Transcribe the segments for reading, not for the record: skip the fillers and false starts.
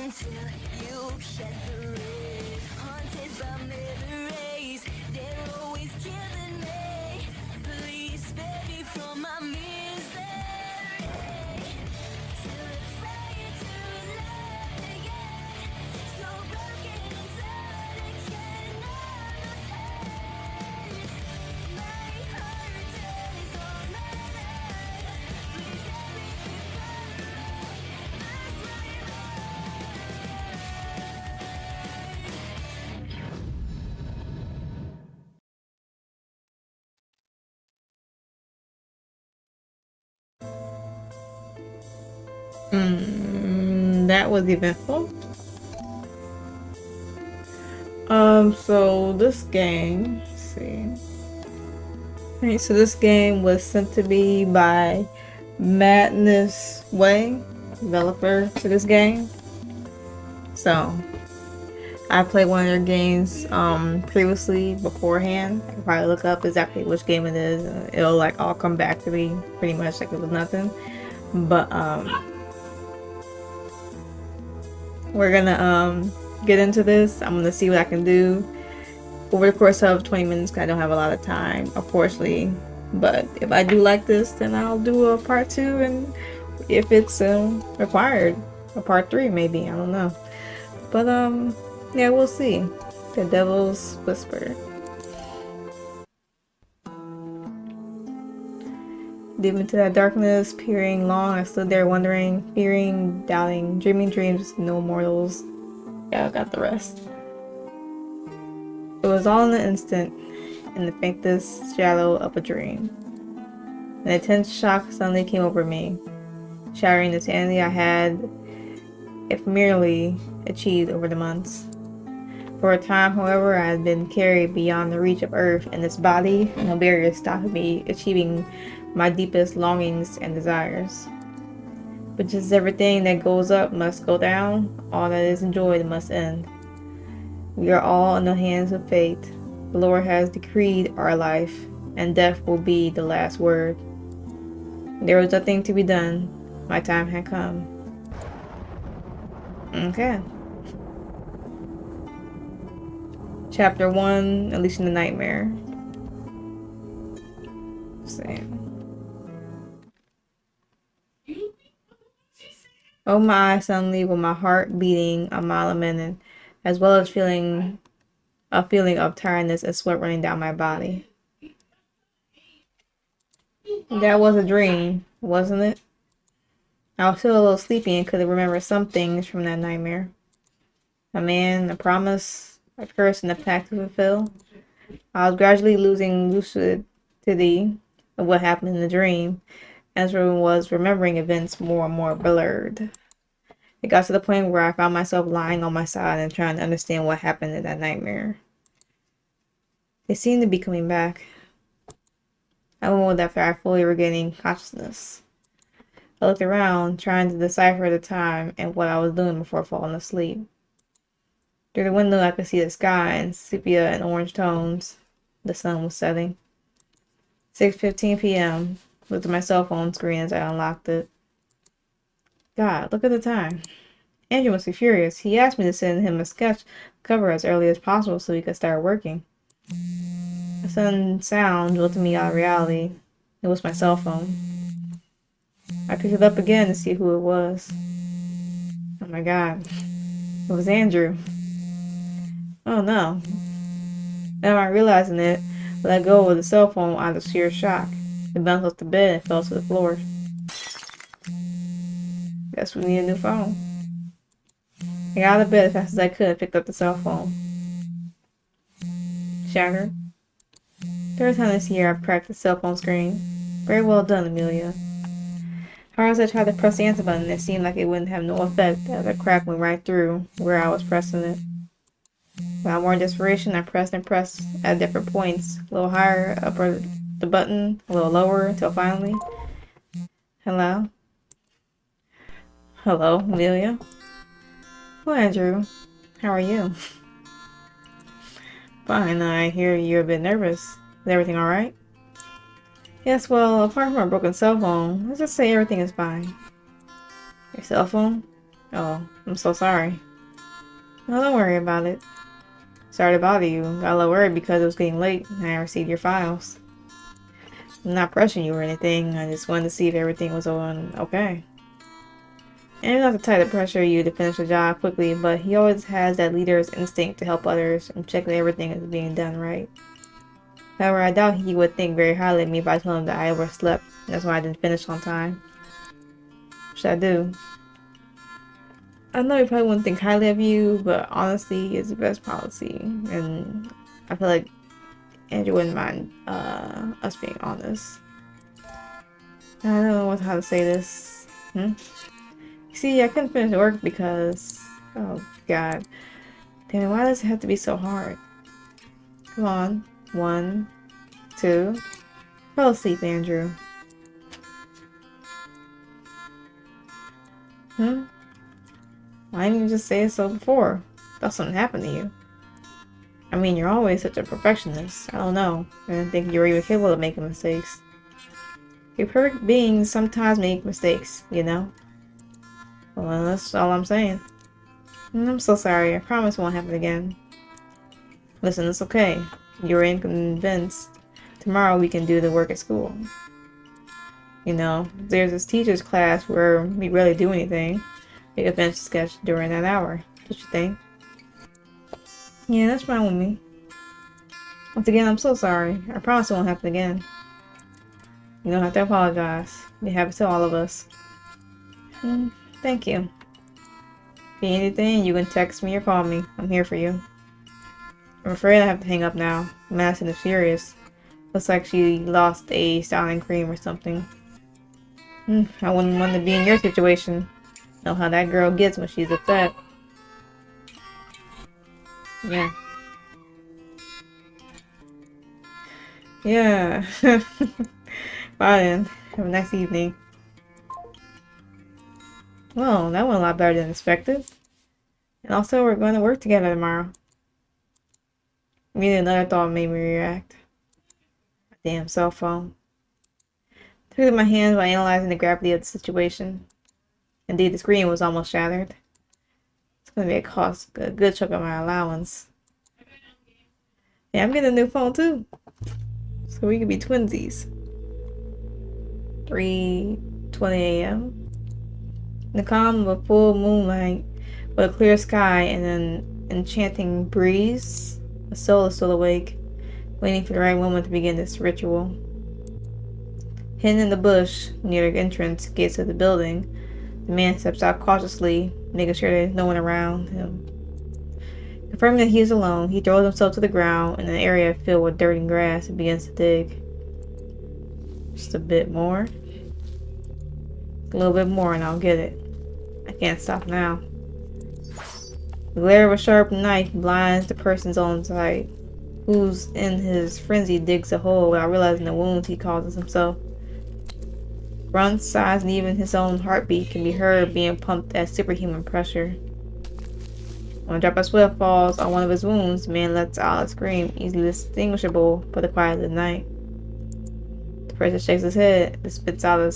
until you shed the red. Haunted by memories, they're always killing me. Please spare me from my misery. Till it's fire to love again. So broken inside, it cannot end. My heart is on my life. Please let me be burned. That's my That was eventful. So this game, let's see. Alright, so this game was sent to me by Madness Way, developer to this game. So I played one of their games previously beforehand. I can probably look up exactly which game it is. It'll like all come back to me pretty much like it was nothing. But we're gonna get into this. I'm gonna see what I can do over the course of 20 minutes because I don't have a lot of time, unfortunately. But if I do like this, then I'll do a part 2, and if it's required, a part 3 maybe, I don't know. But yeah, we'll see. The Devil's Whisper. Deep into that darkness, peering long, I stood there wondering, fearing, doubting, dreaming dreams, no mortals. Yeah, I got the rest. It was all in an instant, in the faintest shadow of a dream. An intense shock suddenly came over me, shattering the sanity I had ephemerally achieved over the months. For a time, however, I had been carried beyond the reach of earth, and this body, no barrier stopped me achieving my deepest longings and desires. But just as everything that goes up must go down, all that is enjoyed must end. We are all in the hands of fate. The Lord has decreed our life, and death will be the last word. There was nothing to be done. My time had come. Okay. Chapter 1, Unleashing the Nightmare. Same. Oh my, suddenly with my heart beating a mile a minute, as well as feeling a feeling of tiredness and sweat running down my body. That was a dream, wasn't it? I was still a little sleepy and could remember some things from that nightmare. A man, a promise, a curse, and a pact to fulfill. I was gradually losing lucidity of what happened in the dream, as I was remembering events more and more blurred. It got to the point where I found myself lying on my side and trying to understand what happened in that nightmare. They seemed to be coming back. I moved after I fully regaining consciousness. I looked around, trying to decipher the time and what I was doing before falling asleep. Through the window, I could see the sky in sepia and orange tones. The sun was setting. 6:15 p.m. Looked at my cell phone screen as I unlocked it. God, look at the time. Andrew must be furious. He asked me to send him a sketch cover as early as possible so he could start working. A sudden sound jolted me out of reality. It was my cell phone. I picked it up again to see who it was. Oh my god. It was Andrew. Oh no. Now I'm realizing it, I let go of the cell phone out of sheer shock. It bounced off the bed and fell to the floor. Guess we need a new phone. I got out of bed as fast as I could and picked up the cell phone. Shattered. Third time this year I've cracked the cell phone screen. Very well done, Amelia. Hard as I tried to press the answer button, it seemed like it wouldn't have no effect as the crack went right through where I was pressing it. Without more desperation, I pressed and pressed at different points, a little higher up the button, a little lower, until finally... Hello? Hello, Amelia? Well, Andrew, how are you? Fine, I hear you're a bit nervous. Is everything alright? Yes, well, apart from a broken cell phone, let's just say everything is fine. Your cell phone? Oh, I'm so sorry. No, don't worry about it. Sorry to bother you. Got a little worried because it was getting late and I received your files. I'm not pressuring you or anything. I just wanted to see if everything was on okay. And not to try to pressure you to finish the job quickly, but he always has that leader's instinct to help others and check that everything is being done right. However, I doubt he would think very highly of me if I told him that I overslept. That's why I didn't finish on time. What should I do? I know he probably wouldn't think highly of you, but honesty is the best policy. And I feel like Andrew wouldn't mind us being honest. I don't know how to say this. You see, I couldn't finish work because... Oh, God. Damn it, why does it have to be so hard? Come on. 1, 2. Fall asleep, Andrew. Why didn't you just say so before? Thought something happened to you. I mean, you're always such a perfectionist. I don't know. I didn't think you were even capable of making mistakes. Your perfect beings sometimes make mistakes, you know? Well, that's all I'm saying. I'm so sorry. I promise it won't happen again. Listen, it's okay. You're inconvinced. Tomorrow we can do the work at school. You know, there's this teacher's class where we rarely do anything. We can finish the sketch during that hour. What you think? Yeah, that's fine with me. Once again, I'm so sorry. I promise it won't happen again. You don't have to apologize. It happens to all of us. Thank you. If you need anything, you can text me or call me. I'm here for you. I'm afraid I have to hang up now. Madison is furious. Looks like she lost a styling cream or something. I wouldn't want to be in your situation. Know how that girl gets when she's upset. Yeah. Yeah. Bye then. Have a nice evening. Well, that went a lot better than expected. And also, we're going to work together tomorrow. Immediately another thought made me react. My damn cell phone. Took it in my hands while analyzing the gravity of the situation. Indeed, the screen was almost shattered. It's going to be a good chunk of my allowance. Yeah, I'm getting a new phone too. So we could be twinsies. 3:20 a.m. In the calm of a full moonlight, with a clear sky and an enchanting breeze, a soul is still awake, waiting for the right moment to begin this ritual. Hidden in the bush near the entrance gates of the building, the man steps out cautiously, making sure there's no one around him. Confirming that he is alone, he throws himself to the ground in an area filled with dirt and grass and begins to dig. Just a bit more. A little bit more and I'll get it. I can't stop now. The glare of a sharp knife blinds the person's own sight, who's in his frenzy digs a hole without realizing the wounds he causes himself. Grunts, sighs, and even his own heartbeat can be heard being pumped at superhuman pressure. When a drop of sweat falls on one of his wounds, the man lets out a scream easily distinguishable by the quiet of the night. The person shakes his head and spits out a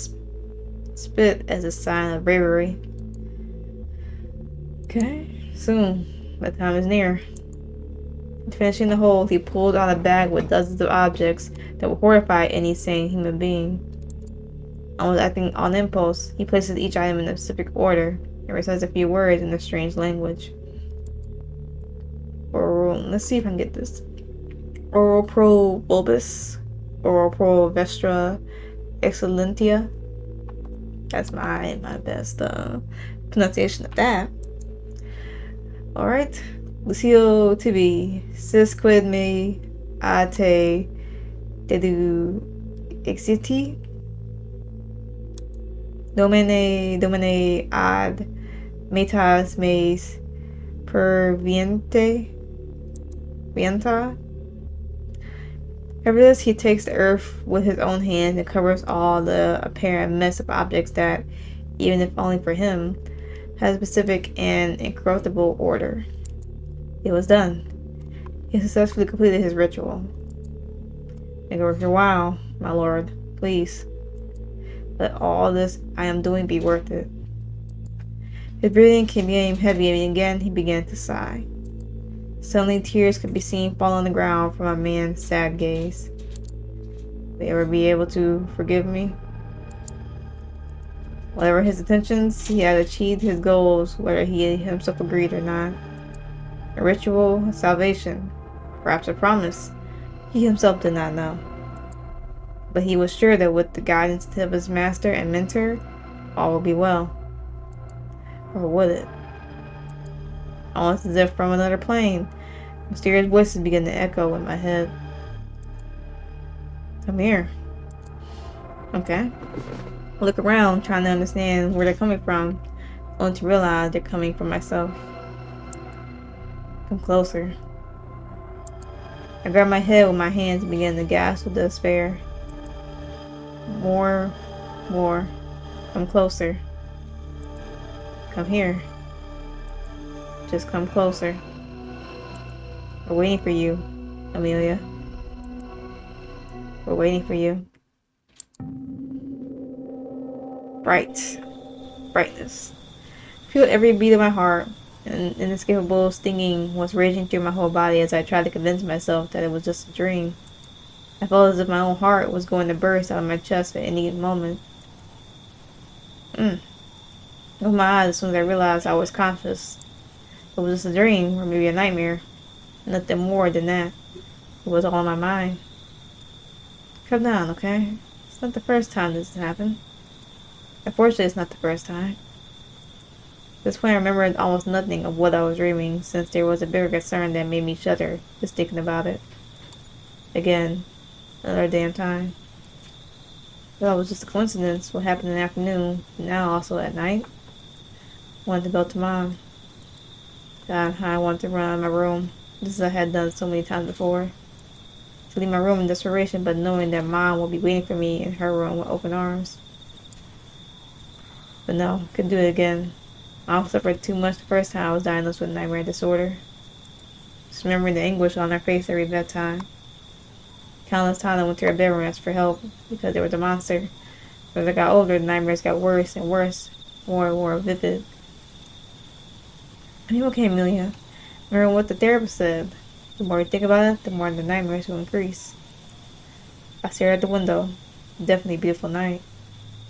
spit as a sign of bravery. Okay, soon. The time is near. Finishing the hole, he pulled out a bag with dozens of objects that would horrify any sane human being. Almost acting on impulse, he places each item in a specific order and recites a few words in a strange language. Let's see if I can get this. Oral pro bulbus, oral pro vestra excellentia. That's my best pronunciation of that. Alright. Lucio tibi, sis quid me a te dedu exiti. Domine ad metas mes pervienta. After this, he takes the earth with his own hand and covers all the apparent mess of objects that, even if only for him, has a specific and incorruptible order. It was done. He successfully completed his ritual. Make it worth your while, my lord. Please. Let all this I am doing be worth it. His breathing became heavy, and again he began to sigh. Suddenly tears could be seen falling on the ground from my man's sad gaze. Will he ever be able to forgive me? Whatever his intentions, he had achieved his goals, whether he himself agreed or not. A ritual, a salvation, perhaps a promise. He himself did not know. But he was sure that with the guidance of his master and mentor, all would be well. Or would it? Almost as if from another plane, mysterious voices began to echo in my head. Come here. Okay. I look around, trying to understand where they're coming from, only to realize they're coming from myself. Come closer. I grabbed my head with my hands and began to gasp with despair. More. Come closer. Come here. Just come closer. We're waiting for you, Amelia. We're waiting for you. Brightness. I feel every beat of my heart. An inescapable stinging was raging through my whole body as I tried to convince myself that it was just a dream. I felt as if my own heart was going to burst out of my chest at any moment. I opened my eyes as soon as I realized I was conscious. It was just a dream, or maybe a nightmare. Nothing more than that. It was all in my mind. Calm down, okay? It's not the first time this has happened. Unfortunately, it's not the first time. At this point, I remembered almost nothing of what I was dreaming, since there was a bigger concern that made me shudder just thinking about it. Again, another damn time. That was just a coincidence. What happened in the afternoon, now also at night. I wanted to go to Mom. God, how I wanted to run out of my room, just as I had done so many times before. To leave my room in desperation, but knowing that Mom will be waiting for me in her room with open arms. But no, couldn't do it again. Mom suffered too much the first time I was diagnosed with nightmare disorder. Just remembering the anguish on her face every bedtime. Countless times I went to her bedroom and asked for help because there was a monster. But as I got older, the nightmares got worse and worse, more and more vivid. Are you okay, Amelia? Remember what the therapist said. The more you think about it, the more the nightmares will increase. I stared at the window. Definitely a beautiful night.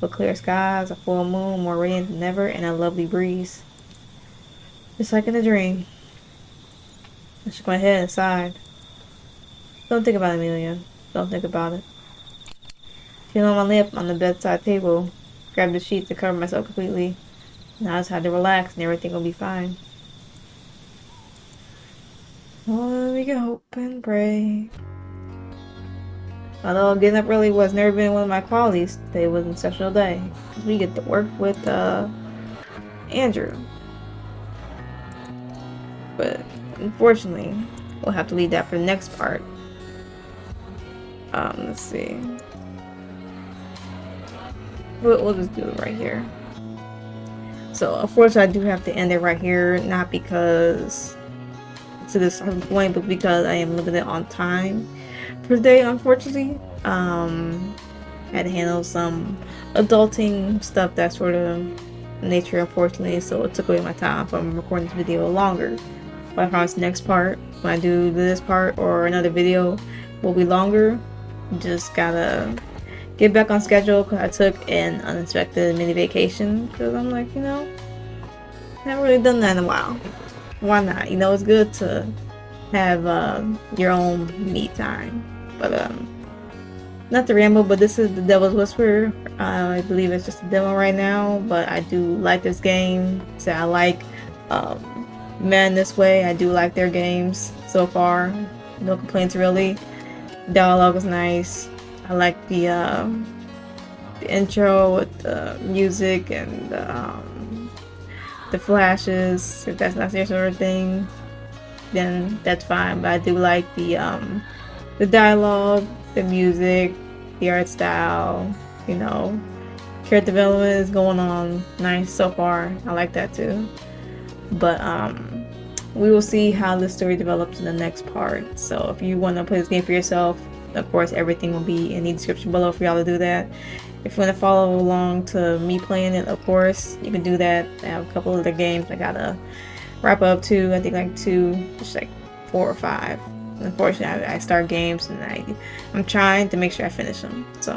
With clear skies, a full moon, more radiant than ever, and a lovely breeze. Just like in a dream. I shook my head and sighed. Don't think about it, Amelia. Don't think about it. Feeling my lip on the bedside table, grabbed the sheet to cover myself completely. Now I just had to relax and everything will be fine. Oh, we can hope and pray. Although getting up early was never been one of my qualities, today was an exceptional day. We get to work with Andrew. But unfortunately, we'll have to leave that for the next part. Let's see. We'll just do it right here. So, unfortunately, I do have to end it right here, not because to this point, but because I am limited on time for today, unfortunately. Had to handle some adulting stuff, that sort of nature, unfortunately, so it took away my time from recording this video longer. But I promise the next part, when I do this part or another video, will be longer. Just gotta get back on schedule because I took an unexpected mini vacation because I'm like, you know, I haven't really done that in a while. Why not? You know, it's good to have your own me time. But not to ramble, but this is the Devil's Whisper. I believe it's just a demo right now, but I do like this game. So I like Man This Way. I do like their games so far. No complaints really. Dialogue is nice. I like the intro with the music and the flashes. If that's not their sort of thing, then that's fine. But I do like the dialogue, the music, the art style. You know, character development is going on nice so far. I like that too. But we will see how the story develops in the next part. So if you want to play this game for yourself, of course everything will be in the description below for y'all to do that. If you want to follow along to me playing it, of course, you can do that. I have a couple of the games I gotta wrap up to. I think like 2, just like 4 or 5. Unfortunately, I start games and I'm trying to make sure I finish them. So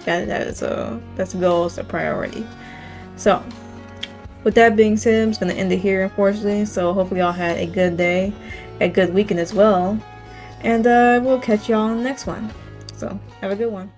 that's a goal, it's a priority. So with that being said, I'm just gonna end it here, unfortunately. So hopefully y'all had a good day, a good weekend as well, and we'll catch y'all on the next one. So have a good one.